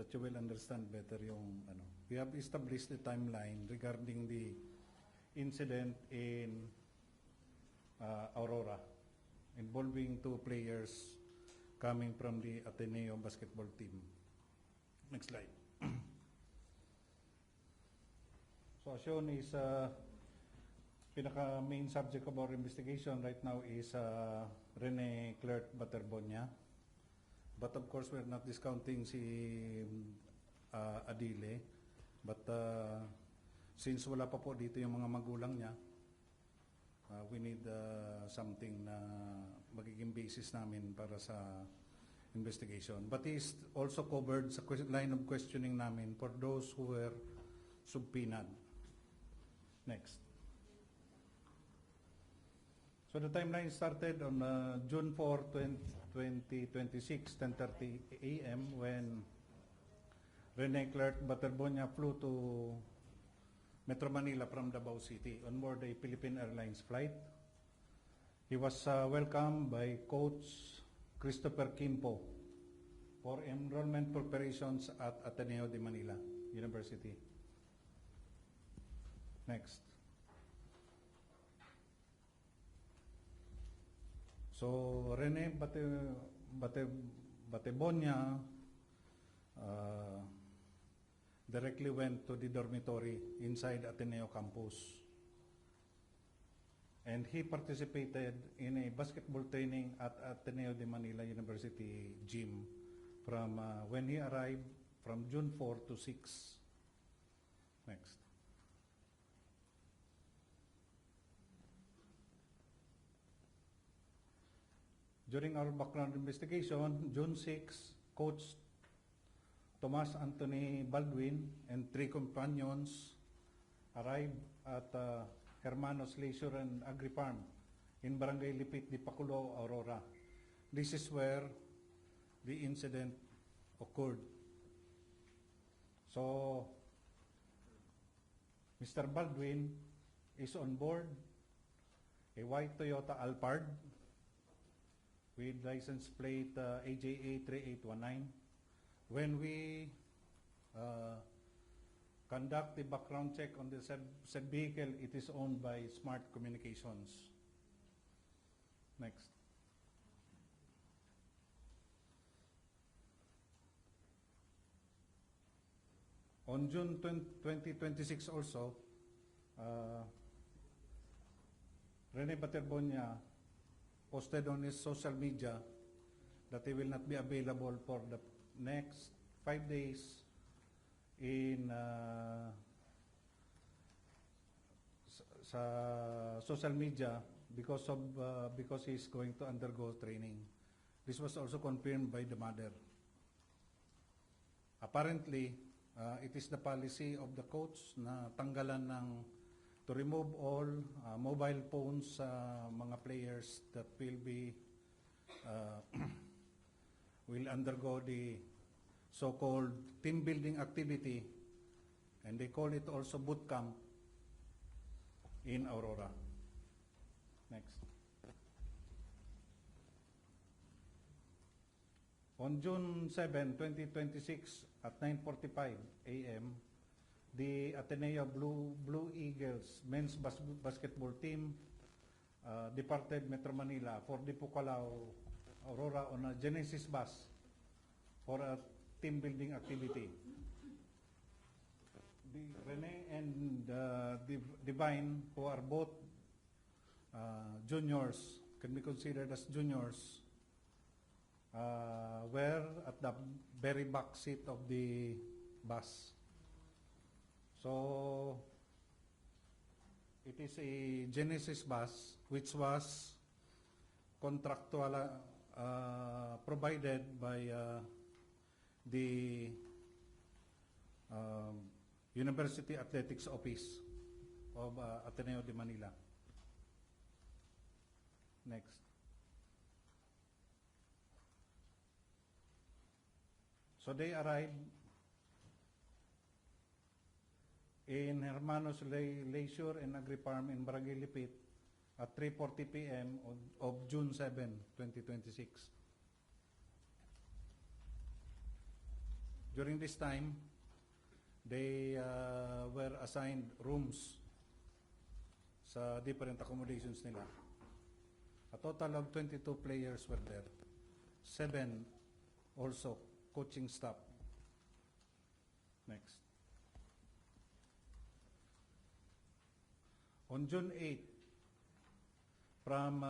that you will understand better yung ano. We have established the timeline regarding the incident in Aurora involving two players coming from the Ateneo basketball team. Next slide. So as shown is pinaka main subject of our investigation right now is Rene Clerc Baterbonia. But of course, we're not discounting si Adile. But since wala pa po dito yung mga magulang niya, we need something na magiging basis namin para sa investigation. But is also covered sa line of questioning namin for those who were subpoenaed. Next. So the timeline started on June 4, 2026, 10:30 a.m. when Rene Clerc Baterbonia flew to Metro Manila from Davao City on board a Philippine Airlines flight. He was welcomed by Coach Christopher Kimpo for enrollment preparations at Ateneo de Manila University. Next. So Rene Baterbonia directly went to the dormitory inside Ateneo campus, and he participated in a basketball training at Ateneo de Manila University gym from when he arrived from June 4 to 6. Next. During our background investigation, June 6, Coach Tomas Anthony Baldwin and 3 companions arrived at Hermanos Leisure and Agri Farm in Barangay Lipit, Dipaculo, Aurora. This is where the incident occurred. So, Mr. Baldwin is on board a white Toyota Alphard with license plate AJA 3819. When we conduct the background check on the said vehicle, it is owned by Smart Communications. Next. On June 2026 also, Rene Baterbonia posted on his social media that he will not be available for the next 5 days in sa social media because he is going to undergo training. This was also confirmed by the mother. Apparently, it is the policy of the coach na tanggalan to remove all mobile phones sa mga players that will be will undergo the so-called team building activity, and they call it also boot camp in Aurora. Next. On June 7, 2026 at 9:45 a.m., the Ateneo Blue Eagles men's basketball team departed Metro Manila for Dipaculo, Aurora on a Genesis bus for a team building activity. Rene and Divine, who are both juniors, can be considered as juniors, were at the very back seat of the bus. So it is a Genesis bus which was contractual provided by the University Athletics Office of Ateneo de Manila. Next. So they arrived in Hermanos Leisure and Agri Farm in Barangay Lipit at 3:40 p.m. of June 7, 2026. During this time, they were assigned rooms sa different accommodations nila. A total of 22 players were there. 7 also coaching staff. Next. On June 8, from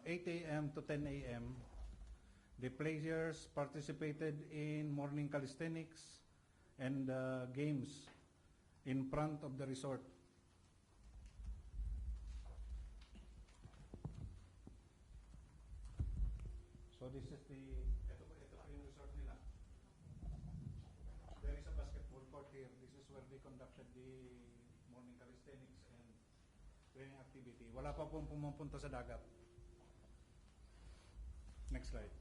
8 a.m. to 10 a.m., the players participated in morning calisthenics and games in front of the resort. So this is ito po yung resort nila. There is a basketball court here. This is where they conducted the morning calisthenics and training activity. Wala pa pong pumupunta sa dagat. Next slide.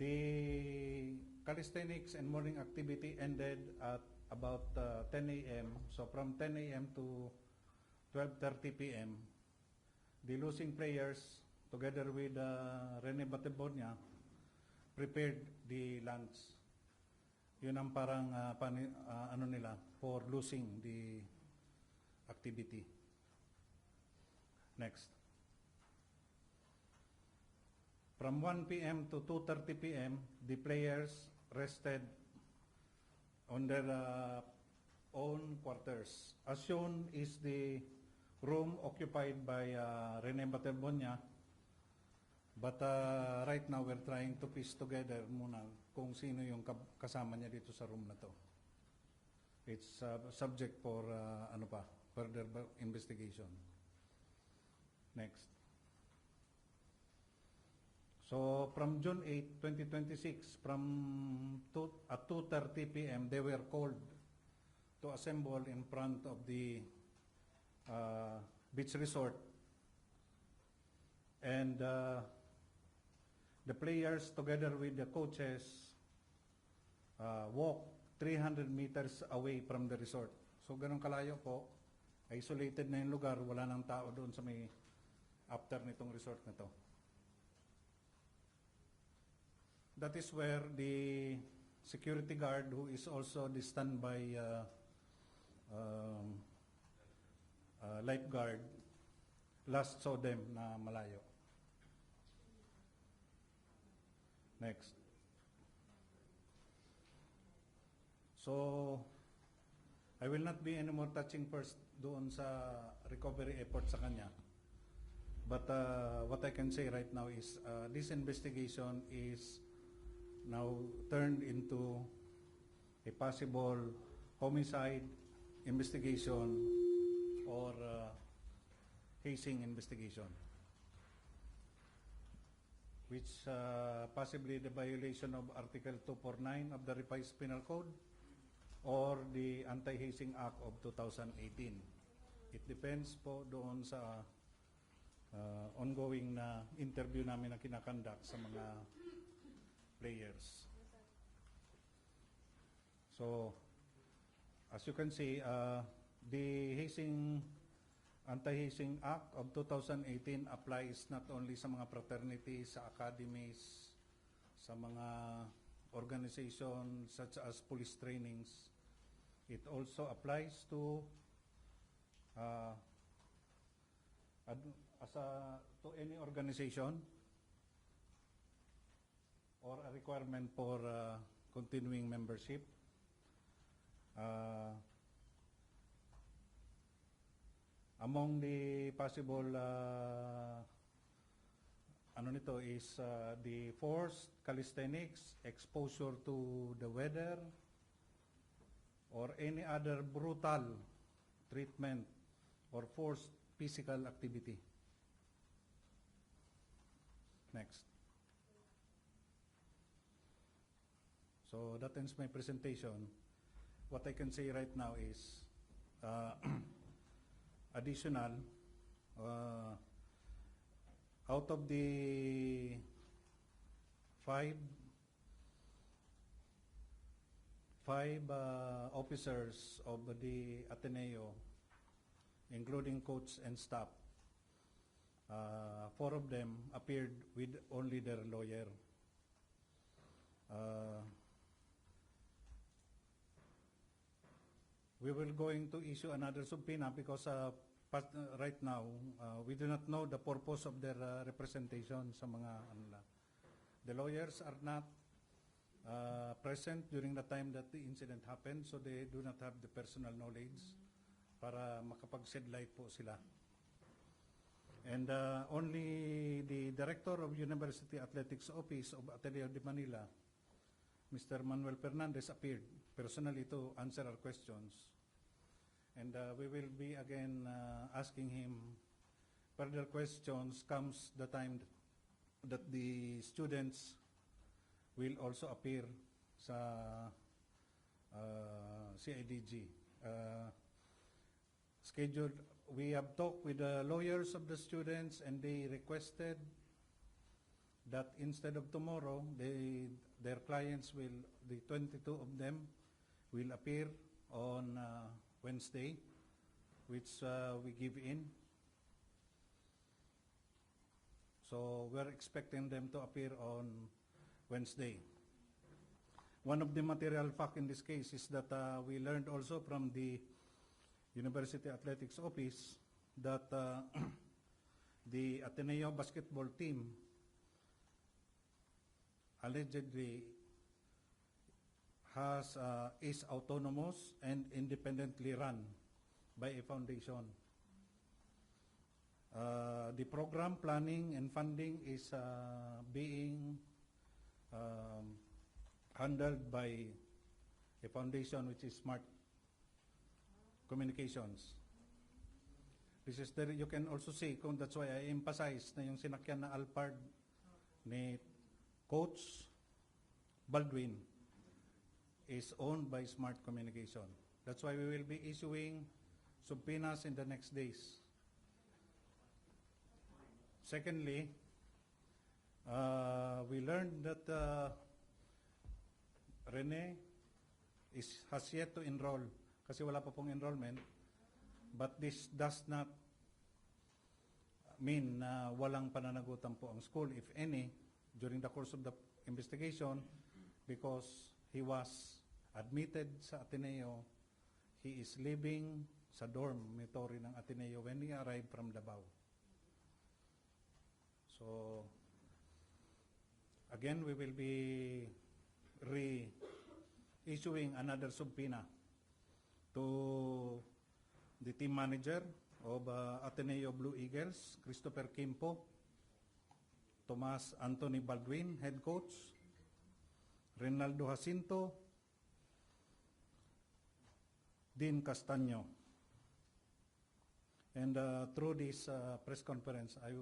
The calisthenics and morning activity ended at about 10 a.m. So from 10 a.m. to 12:30 p.m., the losing players, together with Rene Batebonia, prepared the lunch. Yun ang parang ano nila for losing the activity. Next. From 1 p.m. to 2:30 p.m., the players rested on their own quarters. As shown is the room occupied by Rene Batebonia. But right now, we're trying to piece together muna kung sino yung kasama niya dito sa room na to. It's subject for further investigation. Next. So from June 8, 2026, at 2:30 p.m., they were called to assemble in front of the beach resort, and the players, together with the coaches, walked 300 meters away from the resort. So ganun kalayo po, isolated na yung lugar, wala nang tao doon sa may after nitong resort na to. That is where the security guard, who is also the standby lifeguard, last saw them na malayo. Next. So, I will not be any more touching first doon sa recovery effort sa kanya. But what I can say right now is this investigation is now turned into a possible homicide investigation or hazing investigation, which possibly the violation of Article 249 of the Revised Penal Code or the Anti-Hazing Act of 2018. It depends po doon sa ongoing na interview namin na kinakandak sa mga players. So, as you can see, the Anti-Hazing Act of 2018 applies not only sa mga fraternities, sa academies, sa mga organizations such as police trainings. It also applies to to any organization or a requirement for continuing membership. Among the possible nito is the forced calisthenics, exposure to the weather, or any other brutal treatment or forced physical activity. Next. So that ends my presentation. What I can say right now is additional, out of the five officers of the Ateneo, including coach and staff, 4 of them appeared with only their lawyer. we will going to issue another subpoena because right now, we do not know the purpose of their representation sa mga ano lang. The lawyers are not present during the time that the incident happened, so they do not have the personal knowledge para makapag-shed light po sila. And only the Director of University Athletics Office of Ateneo de Manila, Mr. Manuel Fernandez, appeared personally to answer our questions. And we will be again asking him further questions comes the time that the students will also appear sa CIDG. Scheduled, we have talked with the lawyers of the students and they requested that instead of tomorrow, their clients will, the 22 of them, will appear on Wednesday, which we give in. So we're expecting them to appear on Wednesday. One of the material fact in this case is that we learned also from the University Athletics Office that the Ateneo basketball team allegedly is autonomous and independently run by a foundation. The program planning and funding is being handled by a foundation which is Smart Communications. This is there, you can also see, kung that's why I emphasize na yung sinakyan na Alphard ni Coach Baldwin is owned by Smart Communication. That's why we will be issuing subpoenas in the next days. Secondly, we learned that Rene has yet to enroll kasi wala pa pong enrollment, but this does not mean na walang pananagutan po ang school, if any, during the course of the investigation, because he was admitted sa Ateneo. He is living sa dormitory ng Ateneo when he arrived from Davao. So, again, we will be re-issuing another subpoena to the team manager of Ateneo Blue Eagles, Christopher Kimpo, Tomas Anthony Baldwin, head coach, Reynaldo Jacinto, Dean Castaño. And through this press conference, I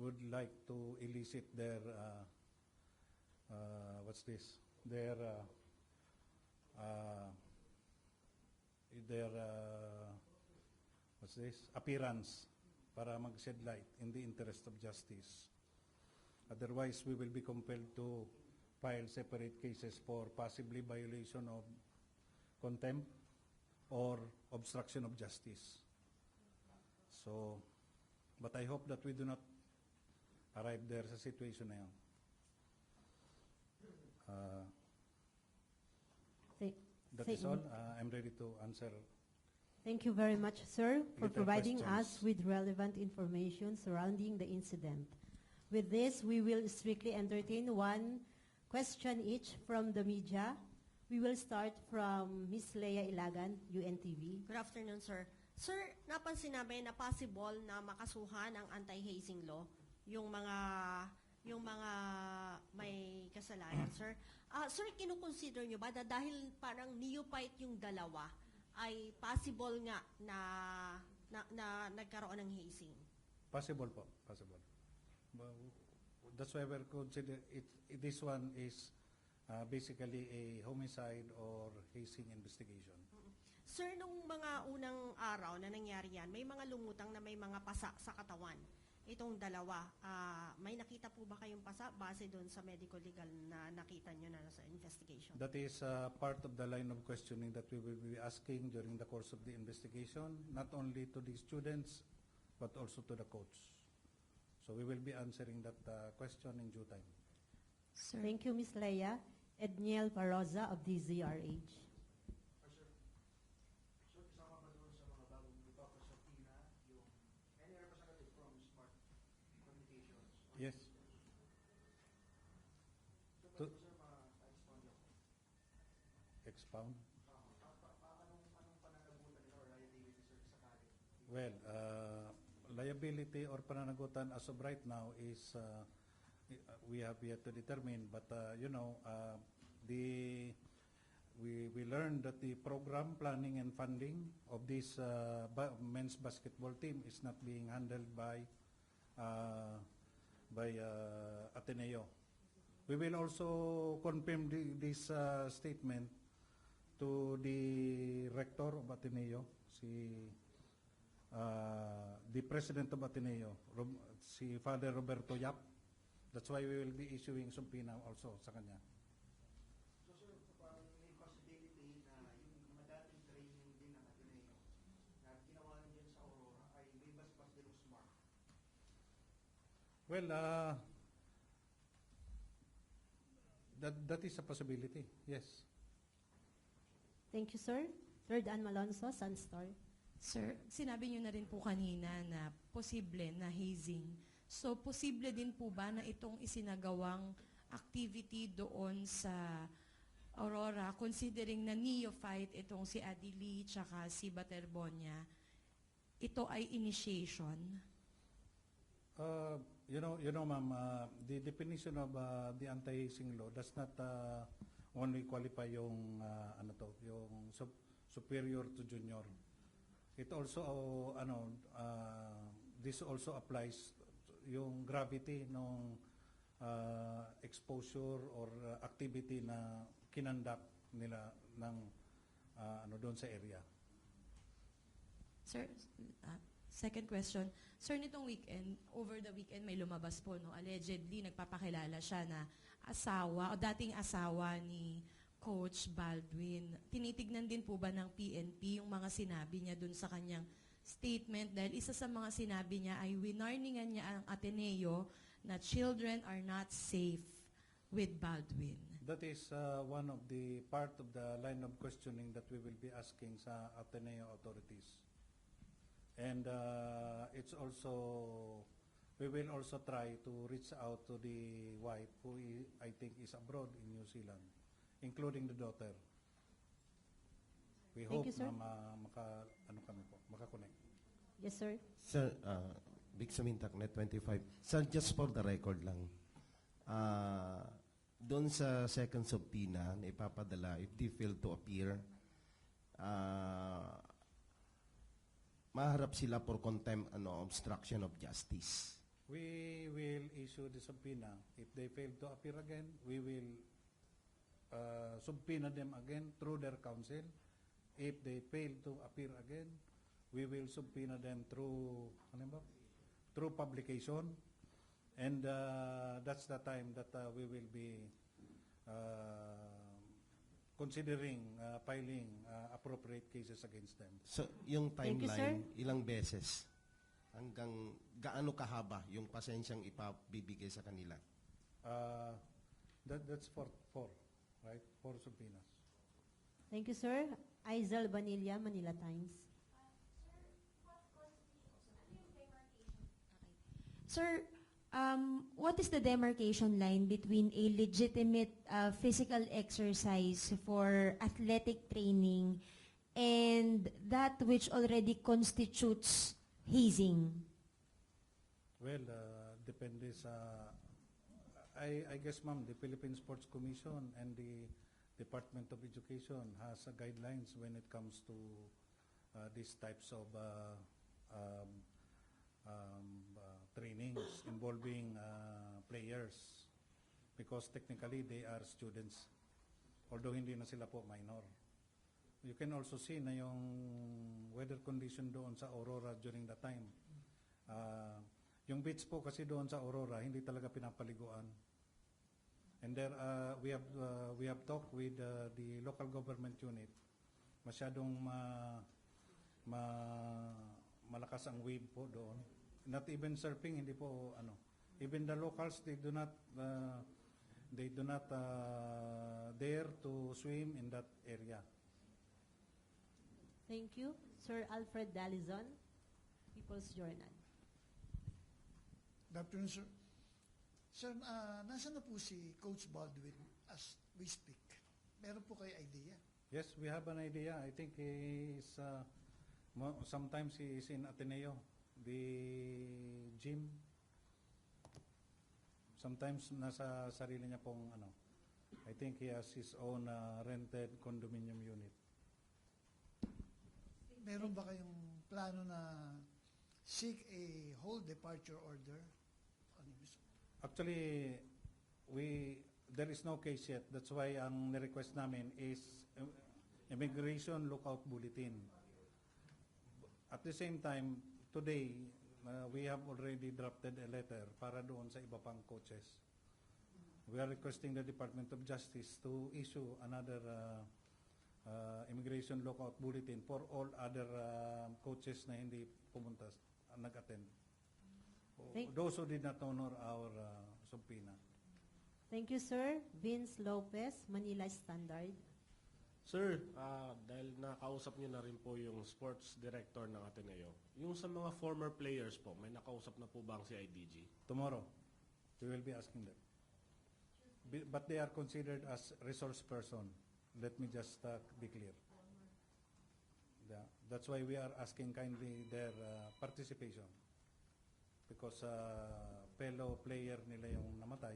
would like to elicit their appearance para mag-shed light in the interest of justice. Otherwise, we will be compelled to file separate cases for possibly violation of contempt or obstruction of justice. So, but I hope that we do not arrive there sa situation na yun. That is all. I'm ready to answer. Thank you very much, sir, for Little providing questions. us with relevant information surrounding the incident. With this, we will strictly entertain one question each from the media. We will start from Ms. Leia Ilagan, UNTV. Good afternoon, sir. Sir, napansin namin na possible na makasuhan ang anti-hazing law yung mga may kasalanan, sir. Sir, kinukonsider nyo ba na dahil parang neophyte yung dalawa, ay possible nga na nagkaroon ng hazing? Possible po, possible. That's why we're consider it. This one is basically a homicide or hazing investigation. Sir, nung mga unang araw na nangyari yan, may mga lumutang na may mga pasa sa katawan. Itong dalawa, may nakita po ba kayong pasa base doon sa medical legal na nakita nyo na sa investigation? That is part of the line of questioning that we will be asking during the course of the investigation, not only to the students, but also to the coach. So we will be answering that question in due time. Sir. Thank you, Ms. Leia. Edniel Paroza of DZRH. expound. Well, liability or pananagutan as of right now is we have yet to determine, but we learned that the program planning and funding of this men's basketball team is not being handled by Ateneo. We will also confirm this statement to the rector of Ateneo, the president of Ateneo, si Father Roberto Yap. That's why we will be issuing subpoena also sa kanya. So sir, parang may possibility na yung madating training din ng Ateneo na ginawa niyo sa Aurora ay may basbas din ng smart. Well, that is a possibility, yes. Thank you, sir. Third, Ann Malonzo, Sunstar. Sir, sinabi niyo na rin po kanina na posible na hazing. So, posible din po ba na itong isinagawang activity doon sa Aurora, considering na neophyte itong si Adili tsaka si Baterbonia, ito ay initiation? Ma'am, the definition of the anti-hazing law does not only qualify yung yung superior to junior. It also this also applies yung gravity ng exposure or activity na kinandak nila ng doon sa area. Sir, second question. Sir, nitong weekend, over the weekend may lumabas po, no? Allegedly, nagpapakilala siya na asawa o dating asawa ni Coach Baldwin. Tinitignan din po ba ng PNP yung mga sinabi niya dun sa kanyang statement? Dahil isa sa mga sinabi niya ay winarningan niya ang Ateneo na children are not safe with Baldwin. That is one of the part of the line of questioning that we will be asking sa Ateneo authorities. And it's also, we will also try to reach out to the wife who I think is abroad in New Zealand, including the daughter. We Thank hope you, sir. na makakonect. Yes, sir. Sir, Vic Sumintak, Net 25. Sir, just for the record lang, doon sa second subpoena na ipapadala, if they fail to appear, maharap sila for contempt, obstruction of justice. We will issue the subpoena. If they fail to appear again, we will subpoena them again through their counsel. If they fail to appear again, we will subpoena them through publication. And that's the time that we will be considering filing appropriate cases against them. So, yung Thank you, timeline, ilang beses? Hanggang gaano kahaba yung pasensyang ipabibigay sa kanila? That's four, right? 4 subpoenas. Thank you, sir. Aizal Banilla, Manila Times. Sir, what is the demarcation line between a legitimate physical exercise for athletic training and that which already constitutes hazing? Well, depende sa, I guess ma'am, the Philippine Sports Commission and the Department of Education has guidelines when it comes to these types of trainings involving players, because technically they are students, although hindi na sila po minor. You can also see na yung weather condition doon sa Aurora during that time. Yung beach po kasi doon sa Aurora hindi talaga pinapaliguan. And there we have talked with the local government unit. Masyadong malakas ang wave po doon. Not even surfing, hindi po even the locals, they do not dare to swim in that area. Thank you. Sir Alfred Dalizon, People's Journal. Good afternoon, sir. Sir, nasaan na po si Coach Baldwin as we speak? Meron po kayo idea? Yes, we have an idea. I think he is, sometimes he is in Ateneo, the gym. Sometimes nasa sarili niya pong ano. I think he has his own rented condominium unit. Meron ba kayong plano na seek a whole departure order? Ano yun? Actually, there is no case yet. That's why ang request namin is immigration lookout bulletin. At the same time, today, we have already drafted a letter para doon sa iba pang coaches. We are requesting the Department of Justice to issue another immigration lookout bulletin for all other coaches na hindi pumunta, nag-attend. Those who did not honor our subpoena. Thank you, sir. Vince Lopez, Manila Standard. Sir, dahil nakausap niyo na rin po yung sports director ng Ateneo, yung sa mga former players po, may nakausap na po ba ang CIDG? Tomorrow, we will be asking them. But they are considered as resource person. Let me just be clear. That's why we are asking kindly their participation. Because fellow player nila yung namatay.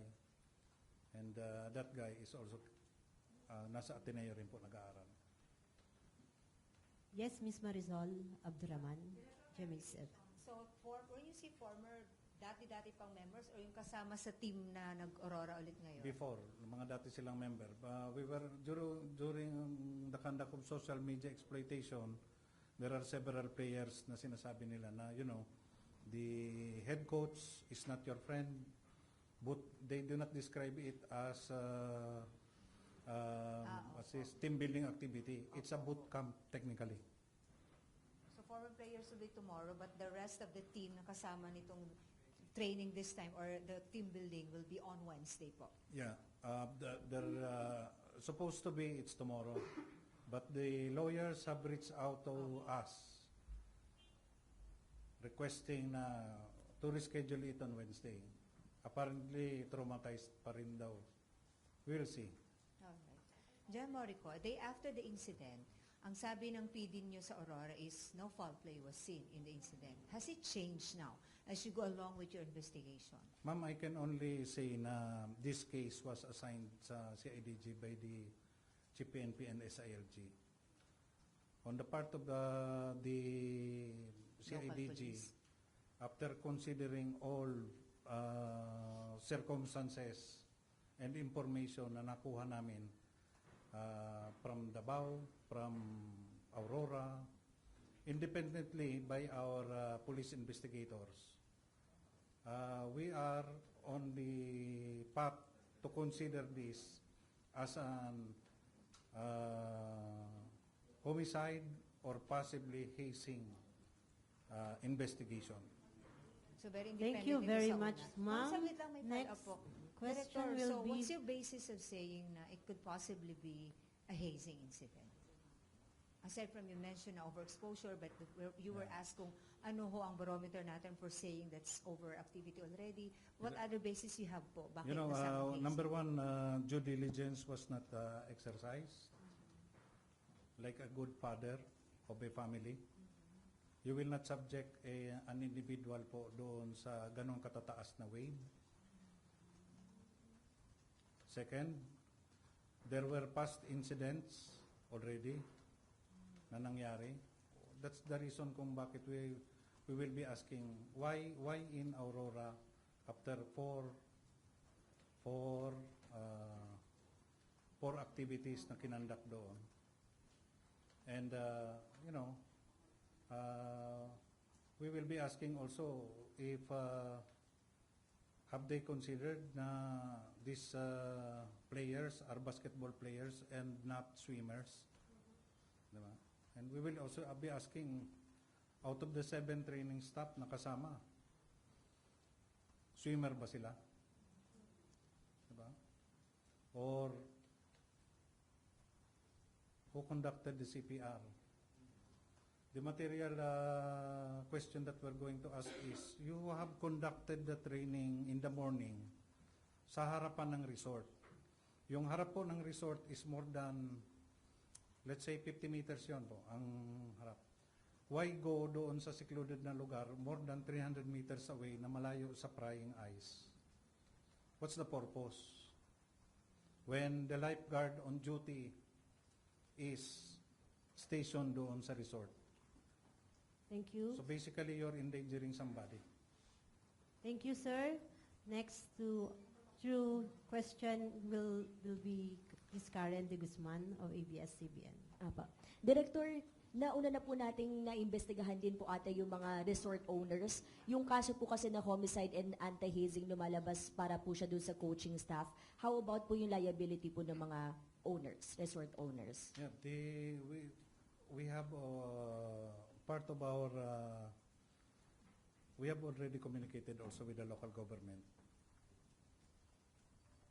And that guy is also nasa Ateneo rin po nag-aaral. Yes, Ms. Marizol Abduraman, GMA7. So, when you see former, dati-dati pang members or yung kasama sa team na nag-Aurora ulit ngayon? Before, mga dati silang member. We were, during the conduct of social media exploitation, there are several players na sinasabi nila na, you know, the head coach is not your friend, but they do not describe it as team building activity. It's a boot camp technically. So, former players will be tomorrow, but the rest of the team na kasama nitong training this time or the team building will be on Wednesday po? Yeah, they're supposed to be, it's tomorrow. But the lawyers have reached out to us requesting to reschedule it on Wednesday. Apparently, traumatized pa rin daw. We'll see. Alright. Jan Morico, a day after the incident, ang sabi ng PD nyo sa Aurora is no foul play was seen in the incident. Has it changed now as you go along with your investigation? Ma'am, I can only say na this case was assigned sa CIDG by the GPNP and SILG. On the part of the CIDG, after considering all circumstances and information na nakuha namin from Davao, from Aurora, independently by our police investigators, we are on the path to consider this as an homicide or possibly hazing investigation. So very Thank independent you dito very sa much, una. ma'am. Saglit lang, may Next follow-up po. question Director, will so be- what's your basis of saying na it could possibly be a hazing incident? Aside from you mentioned na overexposure, but you were asked kung ano ho ang barometer natin for saying that's overactivity already. What other basis you have po? Bakit You know, nasabing hazing? number one, due diligence was not exercised. Like a good father of a family, you will not subject an individual po doon sa ganong katataas na wave. Second, there were past incidents already na nangyari. That's the reason kung bakit we will be asking why in Aurora after four activities na kinandak doon. And you know, we will be asking also if have they considered na these players are basketball players and not swimmers, diba? And we will also be asking out of the 7 training staff na kasama, swimmer ba sila? Diba? Or who conducted the CPR? The material question that we're going to ask is, you have conducted the training in the morning sa harapan ng resort. Yung harap po ng resort is more than let's say 50 meters yon po, ang harap. Why go doon sa secluded na lugar, more than 300 meters away na malayo sa prying eyes? What's the purpose? When the lifeguard on duty is stationed doon sa resort. Thank you. So basically, you're endangering somebody. Thank you, sir. Next to through question will be Ms. Karen de Guzman of ABS-CBN. Apa. Director, nauna na po nating naimbestigahan din po ata yung mga resort owners. Yung kaso po kasi na homicide and anti-hazing lumalabas para po siya dun sa coaching staff. How about po yung liability po ng mga owners, resort owners? Yeah, we have part of our we have already communicated also with the local government.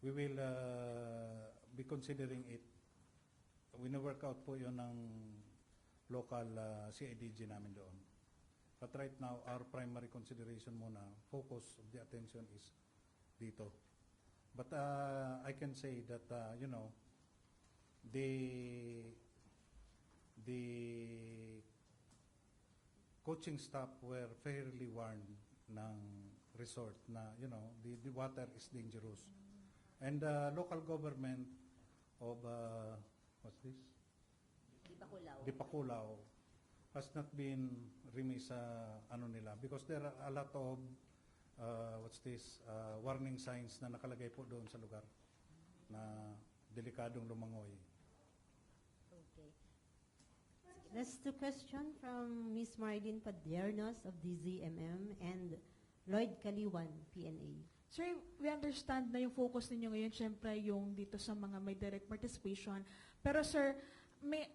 We will be considering it. Wino-work out po yun ng local CIDG namin doon. But right now, our primary consideration muna, focus of the attention is dito. But I can say that, you know, the coaching staff were fairly warned ng resort na, you know, the water is dangerous. And local government of, what's this? Dipakulaw has not been remiss sa ano nila because there are a lot of warning signs na nakalagay po doon sa lugar na delikadong lumangoy. Okay. Next to question from Ms. Marlene Padiernos of DZMM and Lloyd Kaliwan, PNA. Sir, we understand na yung focus ninyo ngayon, syempre, yung dito sa mga may direct participation. Pero sir, may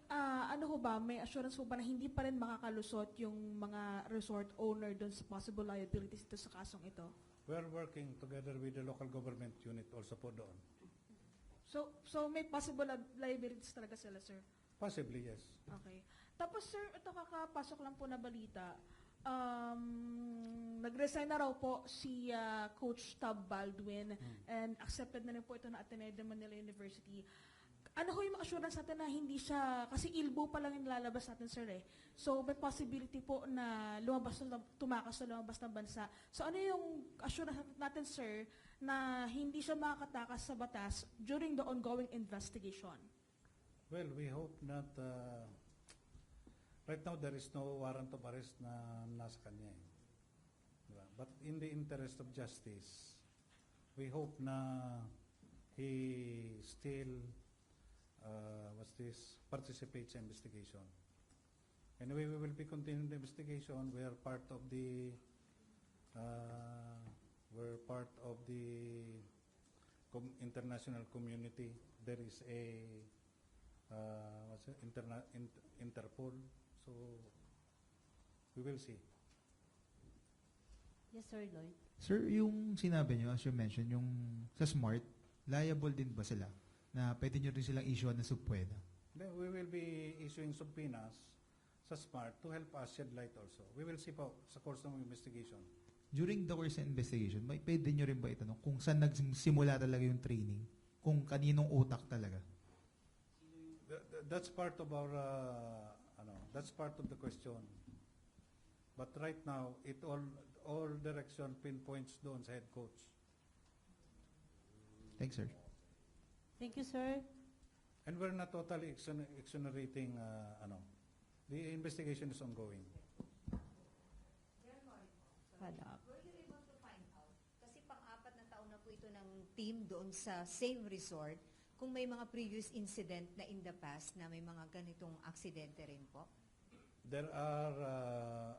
may assurance po ba na hindi pa rin makakalusot yung mga resort owner doon sa possible liabilities dito sa kasong ito? We're working together with the local government unit also po doon. So may possible liabilities talaga sila, sir? Possibly, yes. Okay. Tapos sir, ito kakapasok lang po na balita. Nag-resign na raw po si Coach Tab Baldwin and accepted na rin po ito na Ateneo de Manila University. Ano ho yung assurance natin na hindi siya, kasi ilbo pa lang yung lalabas natin, sir eh. So may possibility po na tumakas na lumabas ng bansa. So ano yung assurance natin, sir, na hindi siya makakatakas sa batas during the ongoing investigation? Well, we hope not. Right now, there is no warrant of arrest na nasa kanya. Diba? But in the interest of justice, we hope na he still participates in investigation. Anyway, we will be continuing the investigation. We are part of the international community. There is a Interpol. So we will see. Yes, sir, Lloyd. Sir, yung sinabi nyo, as you mentioned, yung sa SMART, liable din ba sila? Na pwede nyo rin silang issue na subpoena? Then we will be issuing subpoenas sa SMART to help us shed light also. We will see po sa course ng investigation. During the course ng investigation, pwede nyo rin ba itanong kung saan nagsimula talaga yung training? Kung kaninong utak talaga? That's part of our, that's part of the question. But right now, all direction pinpoints doon sa head coach. Thanks, sir. Thank you, sir. And we're not totally exonerating, the investigation is ongoing. Follow-up. Were you able to find out, kasi pang-apat na taon na po ito ng team doon sa same resort, kung may mga previous incident na in the past na may mga ganitong aksidente rin po? There are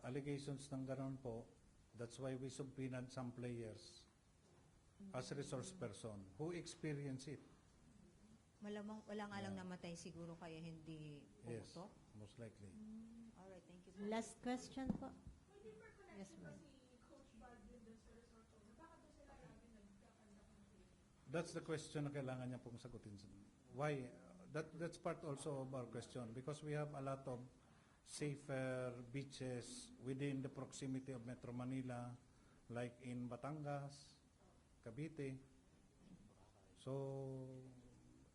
allegations ng ganon po. That's why we subpoenaed some players as resource person who experience it. Malamang wala nga lang namatay siguro kaya hindi Yes, puto? most likely. Alright, thank you. Last question po. Yes, ma'am. That's the question na kailangan niya pong sagutin. Why? That's part also of our question because we have a lot of safer beaches within the proximity of Metro Manila, like in Batangas, Cavite. So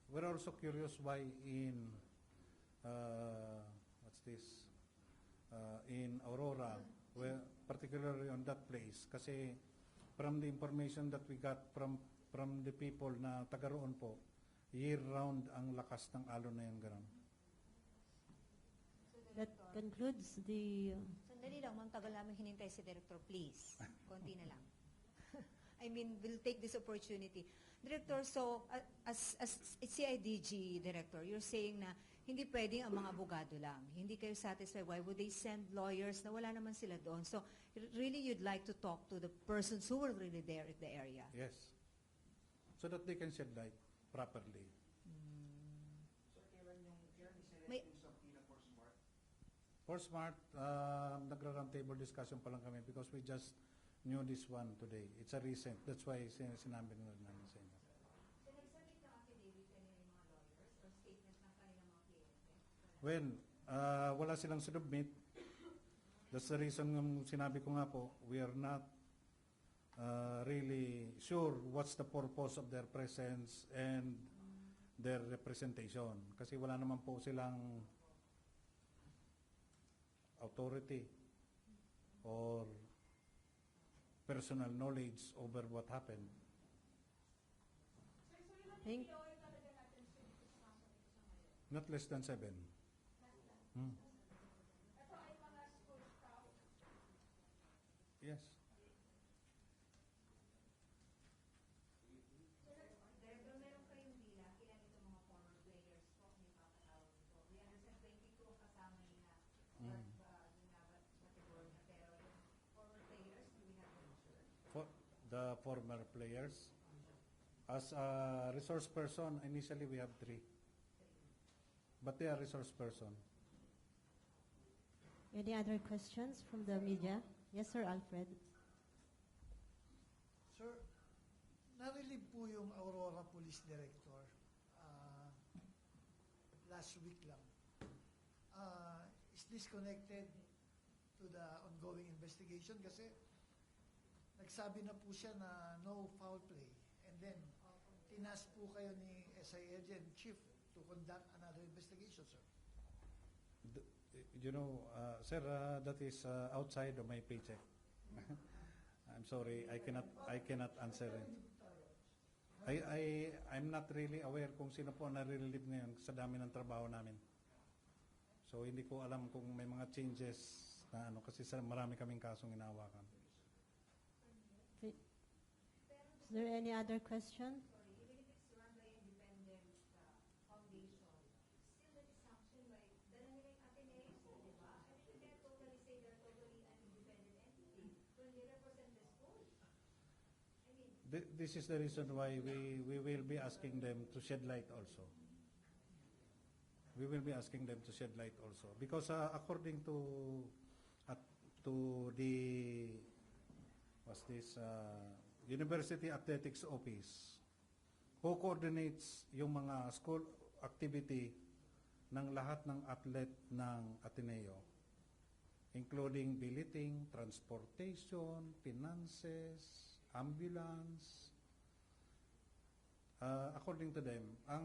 we're also curious why in what's this, in Aurora, where, particularly on that place, kasi from the information that we got from the people na taga roon po, year-round ang lakas ng alon na yan, gano'n. That concludes the... Sandali lang, ma'am, tagal namin hinintay si Director, please. Konti na lang. I mean, we'll take this opportunity. Director, so, as CIDG Director, you're saying na hindi pwedeng ang mga abogado lang. Hindi kayo satisfied. Why would they send lawyers na wala naman sila doon? So, really, you'd like to talk to the persons who were really there in the area. Yes. So that they can shed light properly. Sir, kailan yung isinend May- yung subpoena for SMART? For SMART, nagra-roundtable discussion pa lang kami because we just knew this one today. It's a recent. That's why sinabi nila namin sa inyo. When wala silang sinubmit, that's the reason ng sinabi ko nga po, we are not really sure what's the purpose of their presence and their representation. Kasi wala naman po silang authority or personal knowledge over what happened. Thank, Not less than 7. Yes. For the former players, as a resource person, initially we have 3. But they are resource person. any other questions from the media? Yes, Sir Alfred. Sir, narilib po yung Aurora Police Director last week lang. Is this connected to the ongoing investigation? Kasi nagsabi na po siya na no foul play. And then, tinas po kayo ni SIL and Chief to conduct another investigation, sir. You know, sir, that is outside of my paycheck. I'm sorry, I cannot answer it. I'm not really aware kung sino po nare-relieve ngayon sa dami ng trabaho namin. So hindi ko alam kung may mga changes na ano kasi marami kaming kasong inahawakan. Is there any other question? This is the reason why we will be asking them to shed light also. We will be asking them to shed light also because according to the University Athletics Office, who coordinates yung mga school activity ng lahat ng athlete ng Ateneo, including billeting, transportation, finances, ambulance. According to them, ang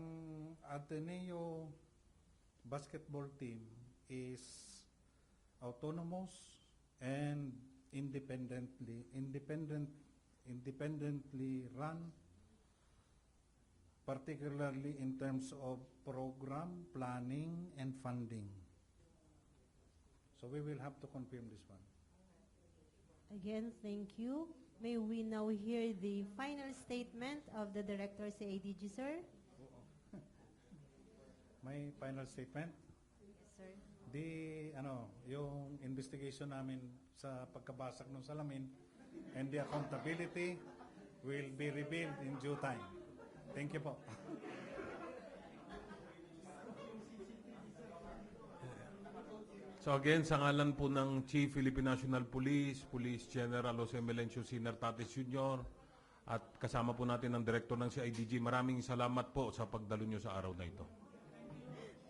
Ateneo basketball team is autonomous and independently run, particularly in terms of program planning and funding. So we will have to confirm this one. Again, thank you. May we now hear the final statement of the Director sa ADG, sir? My final statement? Yes, sir. Yung investigation namin sa pagkabasag ng salamin and the accountability will be revealed in due time. Thank you po. So again, sa ngalan po ng Chief Philippine National Police, Police General Jose Melencio Sr. Tatis Jr., at kasama po natin ang Director ng CIDG, maraming salamat po sa pagdalo nyo sa araw na ito.